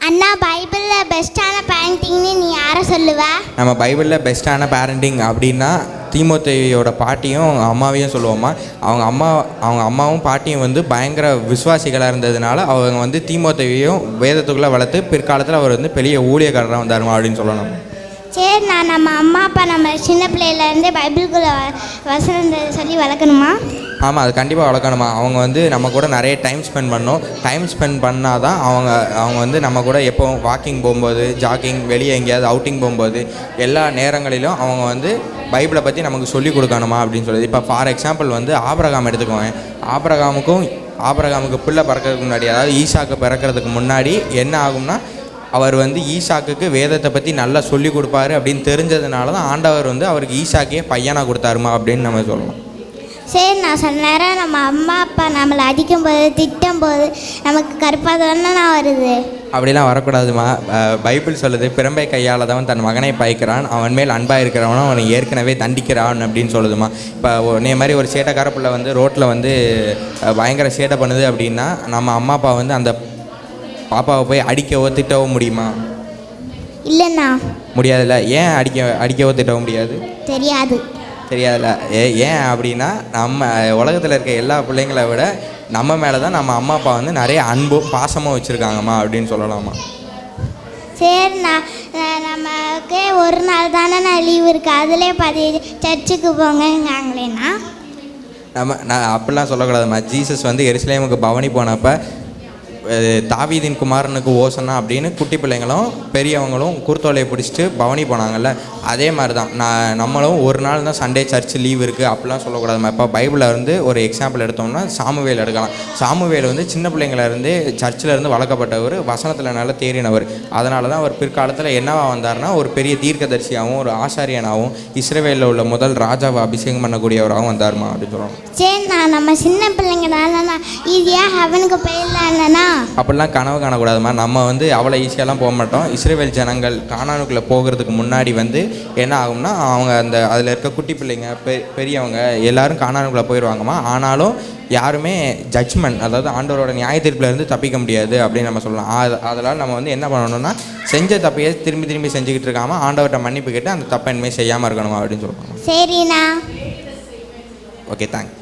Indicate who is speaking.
Speaker 1: அண்ணா பைபிளில் பெஸ்ட்டான பேரண்டிங்னு நீ யாரை சொல்லுவ?
Speaker 2: நம்ம பைபிளில் பெஸ்ட்டான பேரண்டிங் அப்படின்னா தீமோத்தேயுவோட பாட்டியும் அவங்க அம்மாவையும் சொல்லுவோமா. அவங்க அம்மாவும் பாட்டியும் வந்து பயங்கர விசுவாசிகளாக இருந்ததுனால அவங்க வந்து தீமோத்தேயுவையும் வேதத்துக்குள்ளே வளர்த்து பிற்காலத்தில் அவர் வந்து பெரிய ஊழியக்காரராக வந்தாருமா அப்படின்னு சொல்லணும்.
Speaker 1: சரி, நம்ம அம்மா அப்பா நம்ம சின்ன பிள்ளையிலேருந்தே பைபிளுக்குள்ளே வசனம் சொல்லி வளர்க்கணுமா?
Speaker 2: ஆமாம், அது கண்டிப்பாக வளர்க்கணுமா. அவங்க வந்து நம்ம கூட நிறைய டைம் ஸ்பெண்ட் பண்ணணும். டைம் ஸ்பெண்ட் பண்ணால் தான் அவங்க வந்து நம்ம கூட எப்போவும் வாக்கிங் போகும்போது, ஜாக்கிங், வெளியே எங்கேயாவது அவுட்டிங் போகும்போது எல்லா நேரங்களிலும் அவங்க வந்து பைபிளை பற்றி நமக்கு சொல்லிக் கொடுக்கணுமா அப்படின்னு சொல்லுது. இப்போ ஃபார் எக்ஸாம்பிள் வந்து ஆபிரகாம் எடுத்துக்கோங்க. ஆபிரகாமுக்கு பிள்ளை பிறக்கிறதுக்கு முன்னாடி, அதாவது ஈசாக்கு பிறக்கிறதுக்கு முன்னாடி என்ன ஆகும்னா, அவர் வந்து ஈசாக்குக்கு வேதத்தை பற்றி நல்லா சொல்லி கொடுப்பாரு அப்படின்னு தெரிஞ்சதுனால தான் ஆண்டவர் வந்து அவருக்கு ஈசாக்கே பையனாக கொடுத்தாருமா அப்படின்னு நம்ம சொல்லலாம்.
Speaker 1: சரி, நான் சொன்ன நேரம் நம்ம அம்மா அப்பா நம்மளை அடிக்கும்போது திட்டும்போது நமக்கு கருப்பாக தானே வருது. அப்படிலாம்
Speaker 2: வரக்கூடாதுமா. பைபிள் சொல்லுது, பிறம்பை கையாளதவன் தன் மகனை பாய்க்கிறான், அவன் மேல் அன்பாக இருக்கிறவனும் அவனை ஏற்கனவே தண்டிக்கிறான் அப்படின்னு சொல்லுதுமா. இப்போ நீ மாதிரி ஒரு சேட்டைக்கார பிள்ளை வந்து ரோட்டில் வந்து பயங்கர சேட்டை பண்ணுது அப்படின்னா நம்ம அம்மா அப்பா வந்து அந்த பாப்பாவை போய் அடிக்கவோ திட்டவோ முடியுமா?
Speaker 1: இல்லைண்ணா,
Speaker 2: முடியாதுல்ல. ஏன் அடிக்கவோ திட்டவோ முடியாது? தெரியாதுல்ல. ஏன் அப்படின்னா நம்ம உலகத்தில் இருக்க எல்லா பிள்ளைங்களை விட நம்ம மேலே தான் நம்ம அம்மா அப்பா வந்து நிறைய அன்பும் பாசமும் வச்சுருக்காங்கம்மா அப்படின்னு சொல்லலாமா.
Speaker 1: சரிண்ணா, நமக்கு ஒரு நாள் தானே நான் லீவ் இருக்குது, அதிலே சர்ச்சுக்கு போங்கங்காங்களேண்ணா.
Speaker 2: நான் அப்படிலாம் சொல்லக்கூடாதும்மா. ஜீசஸ் வந்து எருசலேமுக்கு பவனி போனப்போ தாவீதின் குமாரனுக்கு ஓசனா அப்படின்னு குட்டி பிள்ளைங்களும் பெரியவங்களும் குருத்தோலையை பிடிச்சிட்டு பவனி போனாங்கல்ல, அதே மாதிரி தான் நம்மளும் ஒரு நாள் தான் சண்டே சர்ச் லீவ் இருக்குது அப்படிலாம் சொல்லக்கூடாது. இப்போ பைபிளில் வந்து ஒரு எக்ஸாம்பிள் எடுத்தோம்னா சாமுவேல் எடுக்கலாம். சாமுவேல் வந்து சின்ன பிள்ளைங்கள்லேருந்து சர்ச்சில் இருந்து வளர்க்கப்பட்டவர், வசனத்தில் நல்லா தேறினவர். அதனால தான் அவர் பிற்காலத்தில் என்னவா வந்தார்னா ஒரு பெரிய தீர்க்கதரிசியாகவும் ஒரு ஆசாரியனாகவும் இஸ்ரவேலில் உள்ள முதல் ராஜாவை அபிஷேகம் பண்ணக்கூடியவராகவும் வந்தார்மா அப்படின்னு சொல்லுவாங்க.
Speaker 1: சரிண்ணா, நம்ம சின்ன பிள்ளைங்கனால ஈஸியாக ஹெவனுக்கு போயிடலாம்னா
Speaker 2: அப்படிலாம் கனவு காணக்கூடாதுமா. நம்ம வந்து அவ்வளோ ஈஸியாலாம் போக மாட்டோம். இஸ்ரவேல் ஜனங்கள் கானானுக்குள்ளே போகிறதுக்கு முன்னாடி வந்து என்ன ஆகும்னா அவங்க அதில் இருக்க குட்டி பிள்ளைங்க பெரியவங்க எல்லாரும் கானானுக்குள்ளே போயிடுவாங்கம்மா. ஆனாலும் யாருமே ஜட்ஜ்மெண்ட், அதாவது ஆண்டவரோட நியாய தீர்ப்பிலேருந்து தப்பிக்க முடியாது அப்படின்னு நம்ம சொல்லலாம். அதனால் நம்ம வந்து என்ன பண்ணணும்னா செஞ்ச தப்பையே திரும்பி செஞ்சுக்கிட்டு இருக்காமல் ஆண்டவர்கிட்ட மன்னிப்பு கேட்டு அந்த தப்பை இனிமேல் செய்யாமல் இருக்கணுமா அப்படின்னு சொல்லுவாங்க.
Speaker 1: சரிண்ணா.
Speaker 2: Okay, thanks.